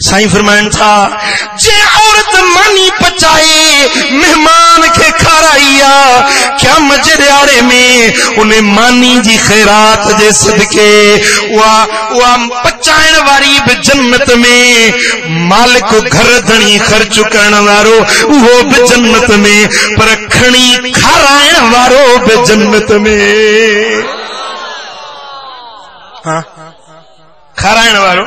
साईं फरमाइन था जे औरत मानी पचाए मेहमान के खाराइया क्या मजरियारे में उन्हें मानी जी खैरात जे सदके वा पचाइण वारी भी जन्नत में मालिक घर धणी खर्च करण वारो वो भी जन्नत में पर खणी खाराइण वारो भी जन्नत में। हाँ खाराइण वारो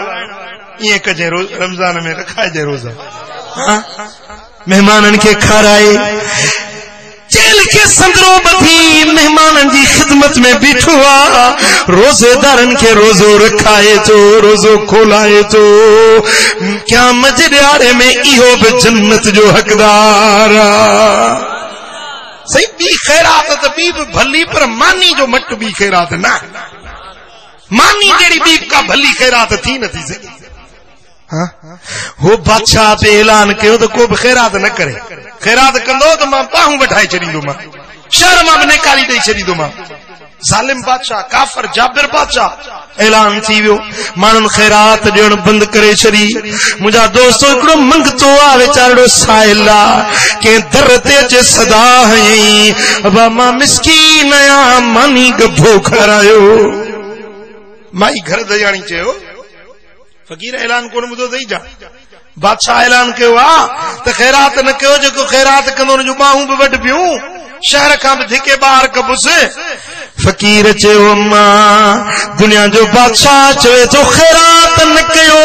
ये कजे रोज रमजान में रखाए जे रोजा। हाँ मेहमानन के खाराए जेल के संदरो बधी मेहमानन जी खिदमत में बीठुआ रोजेदारन के रोजो रखाए तो रोजो खोलाए तो क्या मजरियारे में इहो भी जन्नत जो हकदार सही बी खैरात तो बी भली पर मानी जो मट बी खैरात ना मानी जेड़ी बी का भली खैरात थी न थी सही। हाँ वो बादशाह पे ऐलान कयो तो को खैरात न करे खैरात कंदो तो मां बाहू बैठाए छड़ींदो मां शहर मां ने काली दई छड़ींदो मां जालिम बादशाह काफर जाबिर बादशाह ऐलान थी वियो मानन खैरात ॾियण बंद करे छड़ी। मुझा दोस्तों एकड़ो मंगतो आ वेचारो साइला के दर ते अचे सदा हई अबा मां मिस्कीन आया मानी गभो खरायो माई घर दयाणी चयो फकीर ऐलान कोन ॿुधो अथई जा बादशाह ऐलान कयो त खैरात न कयो जेको खैरात कंदो उन जूं ॿाहूं बि वढ पियूं शहर खां बि धिके ॿाहिरि कबुस। फकीर चयो अम्मा दुनिया जो बादशाह चवे तो खैरात न कयो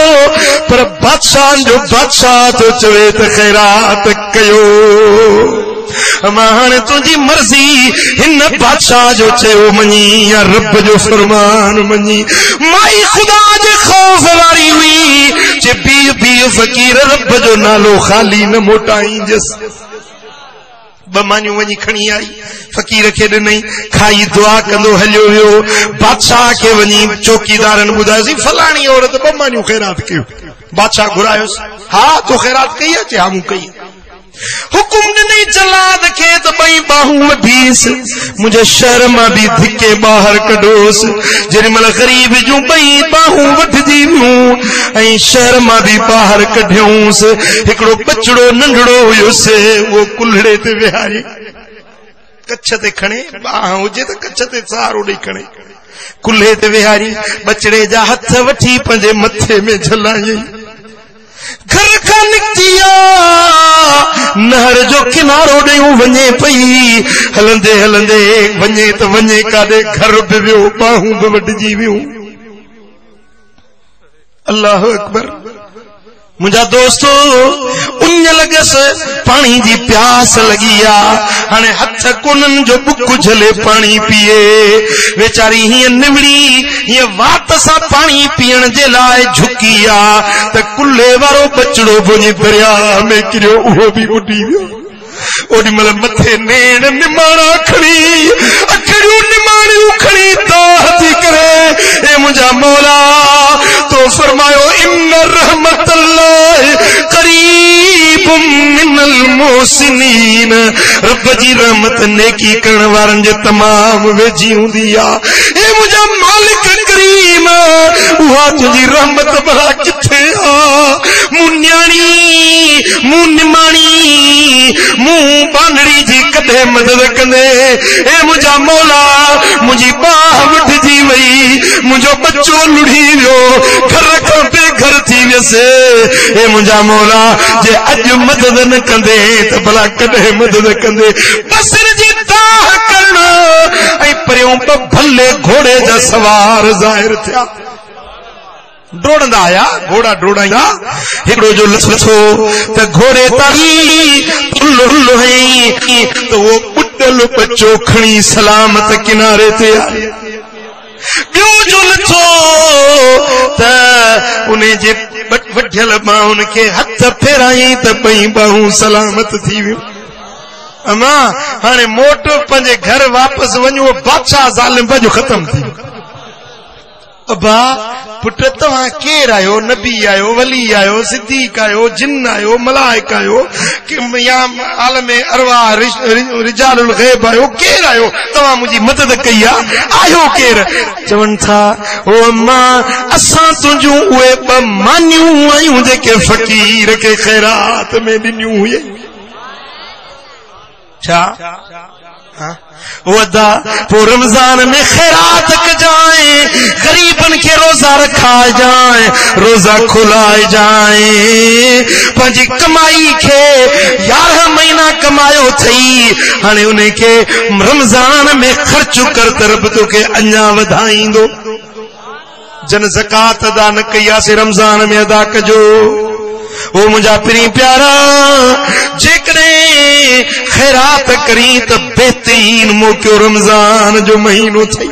पर बादशाह जो बादशाह तो चवे तो खैरात कयो। अम्मा हाणे तुंहिंजी मर्ज़ी हिन बादशाह जो चयो मञी या रब जो फरमान मञी। माई खुदा जे खौफ वारी हुई जे बीह बीह फकीर रब जो नालो खाली न मोटाईंदस बमानियूं वञी खणी आई फकीर खे ॾिनई खाई दुआ कंदो हलियो वियो बादशाह खे वञी चौकीदारनि ॿुधायोसीं फलाणी औरत बमानियूं खैरात कयो। बादशाह घुरायोसि हा तो खैरात कई अचे हा मूं कई हुकुम ॾिनई जलाद खे त ॿई ॿाहूं वठीस मुंहिंजे शहर मां बि धिके ॿाहिरि कढोसि जेॾी महिल ग़रीब जूं ॿई ॿाहूं वठजी वियूं ऐं शहर मां बि ॿाहिरि कढियूंसि हिकिड़ो बचड़ो नंढड़ो हुयुसि उहो कुल्हड़े ते विहारे कच्छ ते खणे ॿाह हुजे त कच्छ ते सहारो ॾेई खणे कुल्हे ते विहारी बचड़े जा हथ वठी पंहिंजे मथे में झलायई घर खां निकिती नहर जो किनारो ॾेयूं वञे पई हलंदे हलंदे वञे त वञे काॾे घर बि वियो ॿाहूं बि वढिजी वियूं। अल्लाह अकबर। मुंहिंजा दोस्तो उञ लगस पानी जी प्यास लगी आ हाणे हथ कोनन जो बुक झले पानी पिए वेचारी हीअं निवड़ी हीअं वात सां पानी पीअण जे लाइ झुकी आ त कुल्हे वारो बचड़ो भुञी दरिया में किरियो उहो बि उॾी वियो। ओॾी महिल मथे नेण निमाणा खणी अखड़ियूं निमाणियूं खणी दाह थी करे ए मुंहिंजा मौला तो फरमायो इन्न रहमतल्लाह करीबुम मिनल मोहसिनीन रब जी रहमत नेकी करण वारनि जे तमाम वेझी हूंदी आ। ए मुंहिंजा मालिक करीम उहा तुंहिंजी रहमत भला किथे आ मूं न्याणी मूं निमाणी मूं बांधड़ी जी कॾहिं मदद कंदे ए मुंहिंजा मौला मुंहिंजी बाह वठिजी वई मुंहिंजो बच्चो लुढ़ी वियो घर खां बेघर थी वियसि ए मुंहिंजा मौला जे अॼु मदद न कंदे त भला कॾहिं मदद कंदे। बसर जी दाह करण ऐं परियों भले घोड़े जा सवार ज़ाहिर थिया डोड़ंदा आया घोड़ा डोड़ाईंदा हिकिड़ो जो लथो त घोड़े तारी उल्लू हई तो वो बुड्ढल बच्चो खणी सलामत किनारे ते आयो। ॿियो जो लथो त उन जे वढियल ॿाहुनि खे हथ फेराई त ॿई ॿाहूं सलामत थी वियूं। अमा हाणे मोट पंहिंजे घर वापसि वञो बादशाह ज़ालिम जो ख़तम थी अबा पुट तव्हां केर आयो? नबी आयो, वली आयो, सिद्दीक आयो, जिन आयो, मलाइक आयो कि या आलम अरवाह रिजालुल गैब आयो? केर आयो? तव्हां मुंहिंजी मदद कई आहे, आयो केर? चवनि था ओ अम्मा असां तुंहिंजूं उहे ॿ मानियूं आहियूं जेके फ़कीर खे ख़ैरात में ॾिनियूं हुई। छा वदा पो रमजान में खैरात कजाए, गरीबन के रोजा रखा जाए, रोजा खुलाए जाए, पंहिंजी कमाई खे 11 महीना कमायो थई, हाणे उन्हें के रमजान में खर्च कर तरफ तोखे अञा वधाईंदो। जन ज़कात अदा न कई आहे से रमजान में अदा कजो। ओ मुंहिंजा पिरी प्यारा, जेकॾहिं खैरात करी त बेहतरीन मौक़ो रमजान जो महीनो थई।